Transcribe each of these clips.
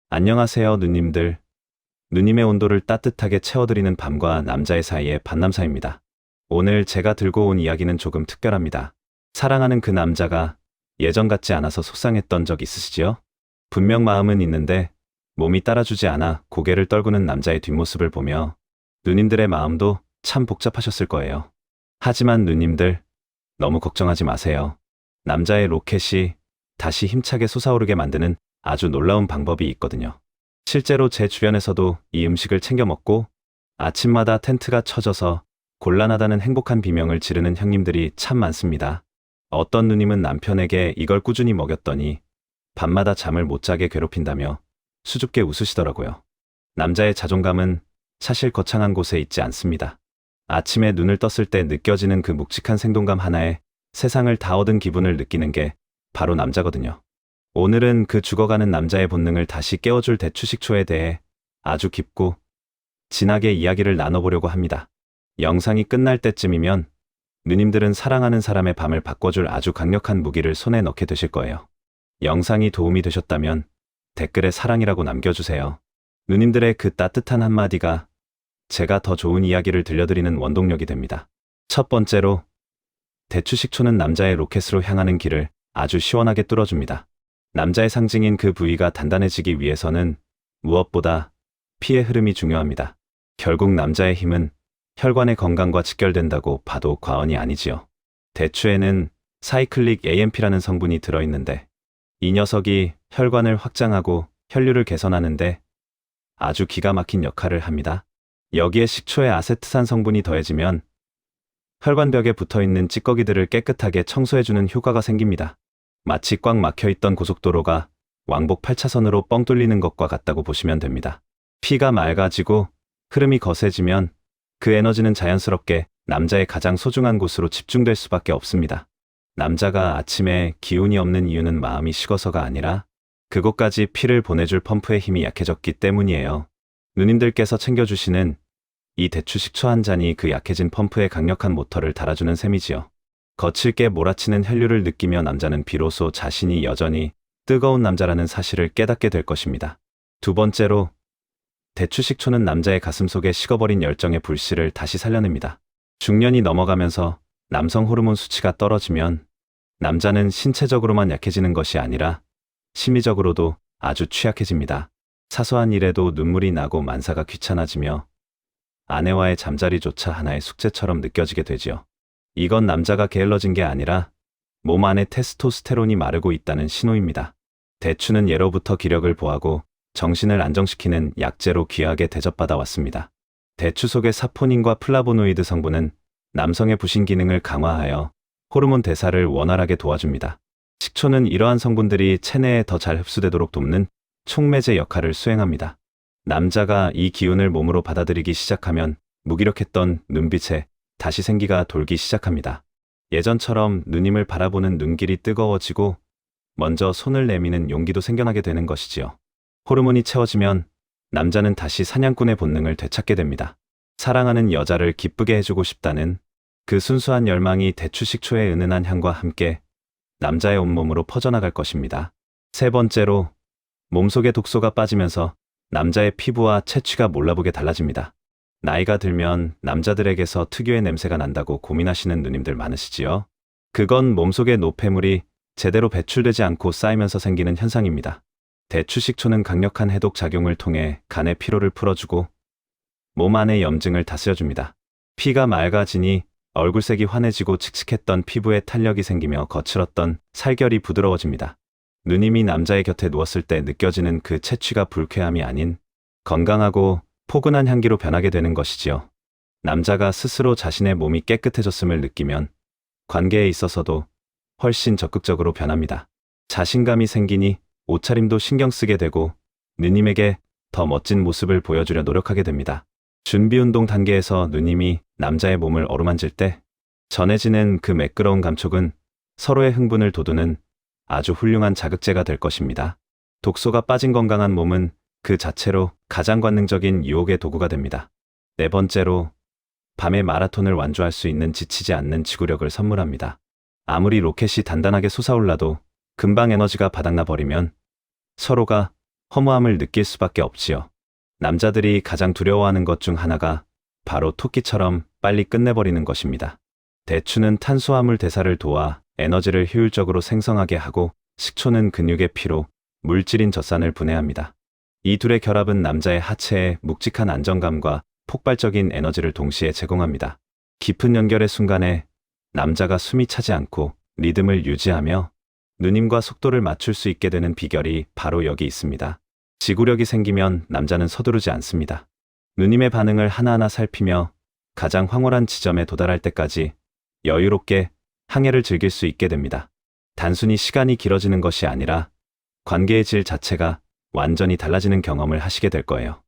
안녕하세요, 누님들. 누님의 온도를 따뜻하게 채워드리는 밤과 남자의 사이의 반남사입니다. 오늘 제가 들고 온 이야기는 조금 특별합니다. 사랑하는 그 남자가 예전 같지 않아서 속상했던 적 있으시지요? 분명 마음은 있는데 몸이 따라주지 않아 고개를 떨구는 남자의 뒷모습을 보며 누님들의 마음도 참 복잡하셨을 거예요. 하지만 누님들, 너무 걱정하지 마세요. 남자의 로켓이 다시 힘차게 솟아오르게 만드는 아주 놀라운 방법이 있거든요. 실제로 제 주변에서도 이 음식을 챙겨 먹고 아침마다 텐트가 쳐져서 곤란하다는 행복한 비명을 지르는 형님들이 참 많습니다. 어떤 누님은 남편에게 이걸 꾸준히 먹였더니 밤마다 잠을 못 자게 괴롭힌다며 수줍게 웃으시더라고요. 남자의 자존감은 사실 거창한 곳에 있지 않습니다. 아침에 눈을 떴을 때 느껴지는 그 묵직한 생동감 하나에 세상을 다 얻은 기분을 느끼는 게 바로 남자거든요. 오늘은 그 죽어가는 남자의 본능을 다시 깨워줄 대추식초에 대해 아주 깊고 진하게 이야기를 나눠보려고 합니다. 영상이 끝날 때쯤이면 누님들은 사랑하는 사람의 밤을 바꿔줄 아주 강력한 무기를 손에 넣게 되실 거예요. 영상이 도움이 되셨다면 댓글에 사랑이라고 남겨주세요. 누님들의 그 따뜻한 한마디가 제가 더 좋은 이야기를 들려드리는 원동력이 됩니다. 첫 번째로, 대추식초는 남자의 로켓으로 향하는 길을 아주 시원하게 뚫어줍니다. 남자의 상징인 그 부위가 단단해지기 위해서는 무엇보다 피의 흐름이 중요합니다. 결국 남자의 힘은 혈관의 건강과 직결된다고 봐도 과언이 아니지요. 대추에는 사이클릭 AMP라는 성분이 들어있는데 이 녀석이 혈관을 확장하고 혈류를 개선하는데 아주 기가 막힌 역할을 합니다. 여기에 식초의 아세트산 성분이 더해지면 혈관벽에 붙어있는 찌꺼기들을 깨끗하게 청소해주는 효과가 생깁니다. 마치 꽉 막혀있던 고속도로가 왕복 8차선으로 뻥 뚫리는 것과 같다고 보시면 됩니다. 피가 맑아지고 흐름이 거세지면 그 에너지는 자연스럽게 남자의 가장 소중한 곳으로 집중될 수밖에 없습니다. 남자가 아침에 기운이 없는 이유는 마음이 식어서가 아니라 그곳까지 피를 보내줄 펌프의 힘이 약해졌기 때문이에요. 누님들께서 챙겨주시는 이 대추식초 한 잔이 그 약해진 펌프의 강력한 모터를 달아주는 셈이지요. 거칠게 몰아치는 혈류를 느끼며 남자는 비로소 자신이 여전히 뜨거운 남자라는 사실을 깨닫게 될 것입니다. 두 번째로, 대추식초는 남자의 가슴 속에 식어버린 열정의 불씨를 다시 살려냅니다. 중년이 넘어가면서 남성 호르몬 수치가 떨어지면 남자는 신체적으로만 약해지는 것이 아니라 심리적으로도 아주 취약해집니다. 사소한 일에도 눈물이 나고 만사가 귀찮아지며 아내와의 잠자리조차 하나의 숙제처럼 느껴지게 되지요. 이건 남자가 게을러진 게 아니라 몸 안에 테스토스테론이 마르고 있다는 신호입니다. 대추는 예로부터 기력을 보하고 정신을 안정시키는 약재로 귀하게 대접받아 왔습니다. 대추 속의 사포닌과 플라보노이드 성분은 남성의 부신 기능을 강화하여 호르몬 대사를 원활하게 도와줍니다. 식초는 이러한 성분들이 체내에 더 잘 흡수되도록 돕는 촉매제 역할을 수행합니다. 남자가 이 기운을 몸으로 받아들이기 시작하면 무기력했던 눈빛에 다시 생기가 돌기 시작합니다. 예전처럼 누님을 바라보는 눈길이 뜨거워지고 먼저 손을 내미는 용기도 생겨나게 되는 것이지요. 호르몬이 채워지면 남자는 다시 사냥꾼의 본능을 되찾게 됩니다. 사랑하는 여자를 기쁘게 해주고 싶다는 그 순수한 열망이 대추식초의 은은한 향과 함께 남자의 온몸으로 퍼져나갈 것입니다. 세 번째로, 몸속의 독소가 빠지면서 남자의 피부와 체취가 몰라보게 달라집니다. 나이가 들면 남자들에게서 특유의 냄새가 난다고 고민하시는 누님들 많으시지요? 그건 몸속의 노폐물이 제대로 배출되지 않고 쌓이면서 생기는 현상입니다. 대추식초는 강력한 해독 작용을 통해 간의 피로를 풀어주고 몸 안의 염증을 다스려줍니다. 피가 맑아지니 얼굴색이 환해지고 칙칙했던 피부에 탄력이 생기며 거칠었던 살결이 부드러워집니다. 누님이 남자의 곁에 누웠을 때 느껴지는 그 채취가 불쾌함이 아닌 건강하고 포근한 향기로 변하게 되는 것이지요. 남자가 스스로 자신의 몸이 깨끗해졌음을 느끼면 관계에 있어서도 훨씬 적극적으로 변합니다. 자신감이 생기니 옷차림도 신경 쓰게 되고 누님에게 더 멋진 모습을 보여주려 노력하게 됩니다. 준비운동 단계에서 누님이 남자의 몸을 어루만질 때 전해지는 그 매끄러운 감촉은 서로의 흥분을 돋우는 아주 훌륭한 자극제가 될 것입니다. 독소가 빠진 건강한 몸은 그 자체로 가장 관능적인 유혹의 도구가 됩니다. 네 번째로, 밤의 마라톤을 완주할 수 있는 지치지 않는 지구력을 선물합니다. 아무리 로켓이 단단하게 솟아올라도 금방 에너지가 바닥나 버리면 서로가 허무함을 느낄 수밖에 없지요. 남자들이 가장 두려워하는 것 중 하나가 바로 토끼처럼 빨리 끝내버리는 것입니다. 대추는 탄수화물 대사를 도와 에너지를 효율적으로 생성하게 하고 식초는 근육의 피로, 물질인 젖산을 분해합니다. 이 둘의 결합은 남자의 하체에 묵직한 안정감과 폭발적인 에너지를 동시에 제공합니다. 깊은 연결의 순간에 남자가 숨이 차지 않고 리듬을 유지하며 누님과 속도를 맞출 수 있게 되는 비결이 바로 여기 있습니다. 지구력이 생기면 남자는 서두르지 않습니다. 누님의 반응을 하나하나 살피며 가장 황홀한 지점에 도달할 때까지 여유롭게 항해를 즐길 수 있게 됩니다. 단순히 시간이 길어지는 것이 아니라 관계의 질 자체가 완전히 달라지는 경험을 하시게 될 거예요.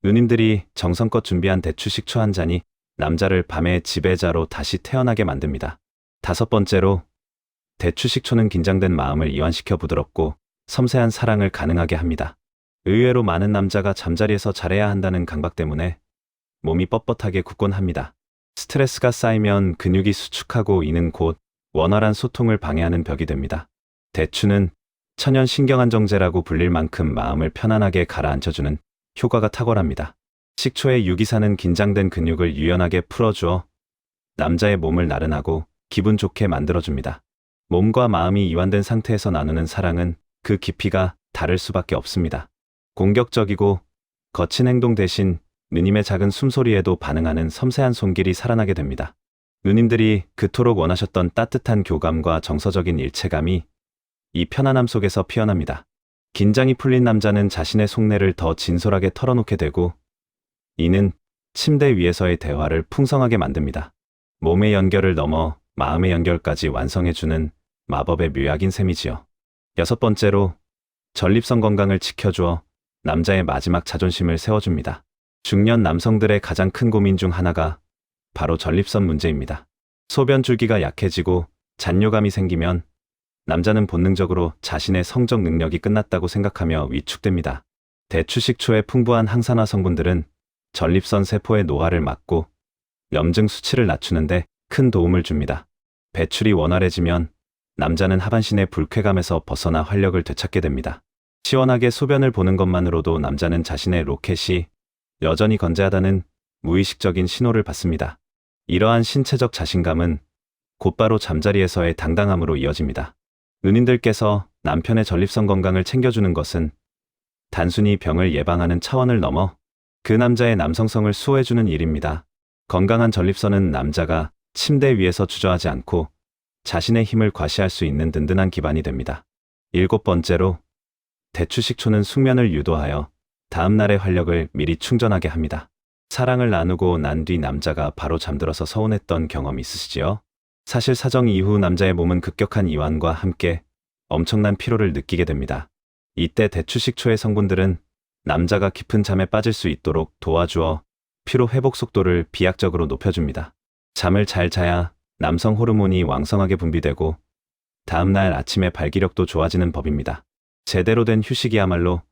누님들이 정성껏 준비한 대추 식초 한 잔이 남자를 밤의 지배자로 다시 태어나게 만듭니다. 5번째로, 대추 식초는 긴장된 마음을 이완시켜 부드럽고 섬세한 사랑을 가능하게 합니다. 의외로 많은 남자가 잠자리에서 잘해야 한다는 강박 때문에 몸이 뻣뻣하게 굳곤 합니다. 스트레스가 쌓이면 근육이 수축하고 이는 곧 원활한 소통을 방해하는 벽이 됩니다. 대추는 천연 신경안정제라고 불릴 만큼 마음을 편안하게 가라앉혀주는 효과가 탁월합니다. 식초의 유기산은 긴장된 근육을 유연하게 풀어주어 남자의 몸을 나른하고 기분 좋게 만들어줍니다. 몸과 마음이 이완된 상태에서 나누는 사랑은 그 깊이가 다를 수밖에 없습니다. 공격적이고 거친 행동 대신 누님의 작은 숨소리에도 반응하는 섬세한 손길이 살아나게 됩니다. 누님들이 그토록 원하셨던 따뜻한 교감과 정서적인 일체감이 이 편안함 속에서 피어납니다. 긴장이 풀린 남자는 자신의 속내를 더 진솔하게 털어놓게 되고 이는 침대 위에서의 대화를 풍성하게 만듭니다. 몸의 연결을 넘어 마음의 연결까지 완성해주는 마법의 묘약인 셈이지요. 6번째로, 전립선 건강을 지켜주어 남자의 마지막 자존심을 세워줍니다. 중년 남성들의 가장 큰 고민 중 하나가 바로 전립선 문제입니다. 소변 줄기가 약해지고 잔뇨감이 생기면 남자는 본능적으로 자신의 성적 능력이 끝났다고 생각하며 위축됩니다. 대추 식초의 풍부한 항산화 성분들은 전립선 세포의 노화를 막고 염증 수치를 낮추는데 큰 도움을 줍니다. 배출이 원활해지면 남자는 하반신의 불쾌감에서 벗어나 활력을 되찾게 됩니다. 시원하게 소변을 보는 것만으로도 남자는 자신의 로켓이 여전히 건재하다는 무의식적인 신호를 받습니다. 이러한 신체적 자신감은 곧바로 잠자리에서의 당당함으로 이어집니다. 누님들께서 남편의 전립선 건강을 챙겨주는 것은 단순히 병을 예방하는 차원을 넘어 그 남자의 남성성을 수호해주는 일입니다. 건강한 전립선은 남자가 침대 위에서 주저하지 않고 자신의 힘을 과시할 수 있는 든든한 기반이 됩니다. 7번째로, 대추 식초는 숙면을 유도하여 다음날의 활력을 미리 충전하게 합니다. 사랑을 나누고 난 뒤 남자가 바로 잠들어서 서운했던 경험 있으시지요? 사실 사정 이후 남자의 몸은 급격한 이완과 함께 엄청난 피로를 느끼게 됩니다. 이때 대추 식초의 성분들은 남자가 깊은 잠에 빠질 수 있도록 도와주어 피로 회복 속도를 비약적으로 높여줍니다. 잠을 잘 자야 남성 호르몬이 왕성하게 분비되고 다음날 아침에 발기력도 좋아지는 법입니다. 제대로 된 휴식이야말로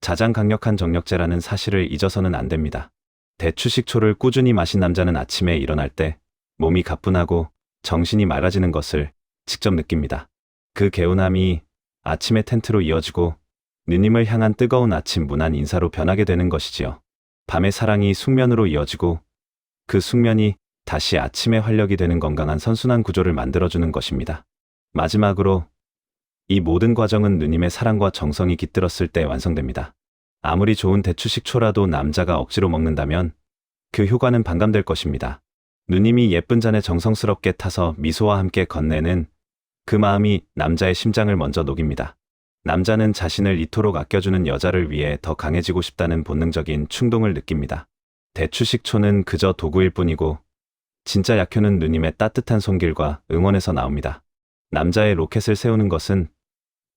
가장 강력한 정력제라는 사실을 잊어서는 안 됩니다. 대추 식초를 꾸준히 마신 남자는 아침에 일어날 때 몸이 가뿐하고 정신이 맑아지는 것을 직접 느낍니다. 그 개운함이 아침의 텐트로 이어지고 누님을 향한 뜨거운 아침 문안 인사로 변하게 되는 것이지요. 밤의 사랑이 숙면으로 이어지고 그 숙면이 다시 아침의 활력이 되는 건강한 선순환 구조를 만들어주는 것입니다. 마지막으로, 이 모든 과정은 누님의 사랑과 정성이 깃들었을 때 완성됩니다. 아무리 좋은 대추 식초라도 남자가 억지로 먹는다면 그 효과는 반감될 것입니다. 누님이 예쁜 잔에 정성스럽게 타서 미소와 함께 건네는 그 마음이 남자의 심장을 먼저 녹입니다. 남자는 자신을 이토록 아껴주는 여자를 위해 더 강해지고 싶다는 본능적인 충동을 느낍니다. 대추 식초는 그저 도구일 뿐이고 진짜 약효는 누님의 따뜻한 손길과 응원에서 나옵니다. 남자의 로켓을 세우는 것은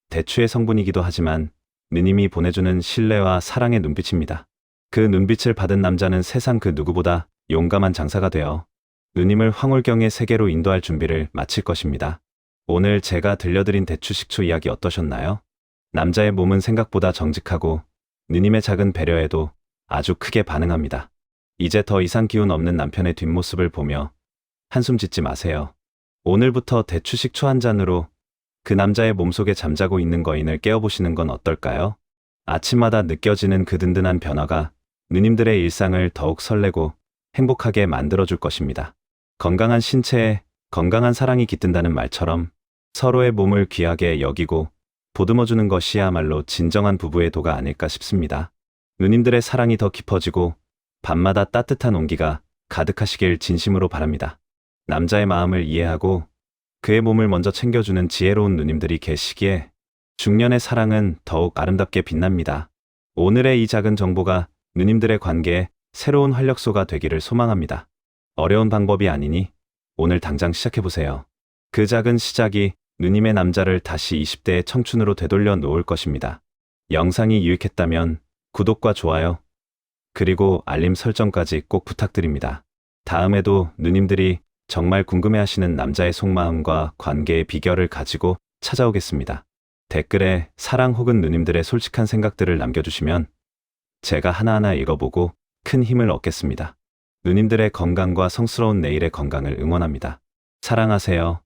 대추의 성분이기도 하지만 누님이 보내주는 신뢰와 사랑의 눈빛입니다. 그 눈빛을 받은 남자는 세상 그 누구보다 용감한 장사가 되어 누님을 황홀경의 세계로 인도할 준비를 마칠 것입니다. 오늘 제가 들려드린 대추 식초 이야기 어떠셨나요? 남자의 몸은 생각보다 정직하고 누님의 작은 배려에도 아주 크게 반응합니다. 이제 더 이상 기운 없는 남편의 뒷모습을 보며 한숨 짓지 마세요. 오늘부터 대추 식초 한 잔으로 그 남자의 몸속에 잠자고 있는 거인을 깨워보시는 건 어떨까요? 아침마다 느껴지는 그 든든한 변화가 누님들의 일상을 더욱 설레고 행복하게 만들어줄 것입니다. 건강한 신체에 건강한 사랑이 깃든다는 말처럼 서로의 몸을 귀하게 여기고 보듬어주는 것이야말로 진정한 부부의 도가 아닐까 싶습니다. 누님들의 사랑이 더 깊어지고 밤마다 따뜻한 온기가 가득하시길 진심으로 바랍니다. 남자의 마음을 이해하고 그의 몸을 먼저 챙겨주는 지혜로운 누님들이 계시기에 중년의 사랑은 더욱 아름답게 빛납니다. 오늘의 이 작은 정보가 누님들의 관계에 새로운 활력소가 되기를 소망합니다. 어려운 방법이 아니니 오늘 당장 시작해보세요. 그 작은 시작이 누님의 남자를 다시 20대의 청춘으로 되돌려 놓을 것입니다. 영상이 유익했다면 구독과 좋아요, 그리고 알림 설정까지 꼭 부탁드립니다. 다음에도 누님들이 정말 궁금해하시는 남자의 속마음과 관계의 비결을 가지고 찾아오겠습니다. 댓글에 사랑 혹은 누님들의 솔직한 생각들을 남겨주시면 제가 하나하나 읽어보고 큰 힘을 얻겠습니다. 누님들의 건강과 성스러운 내일의 건강을 응원합니다. 사랑하세요.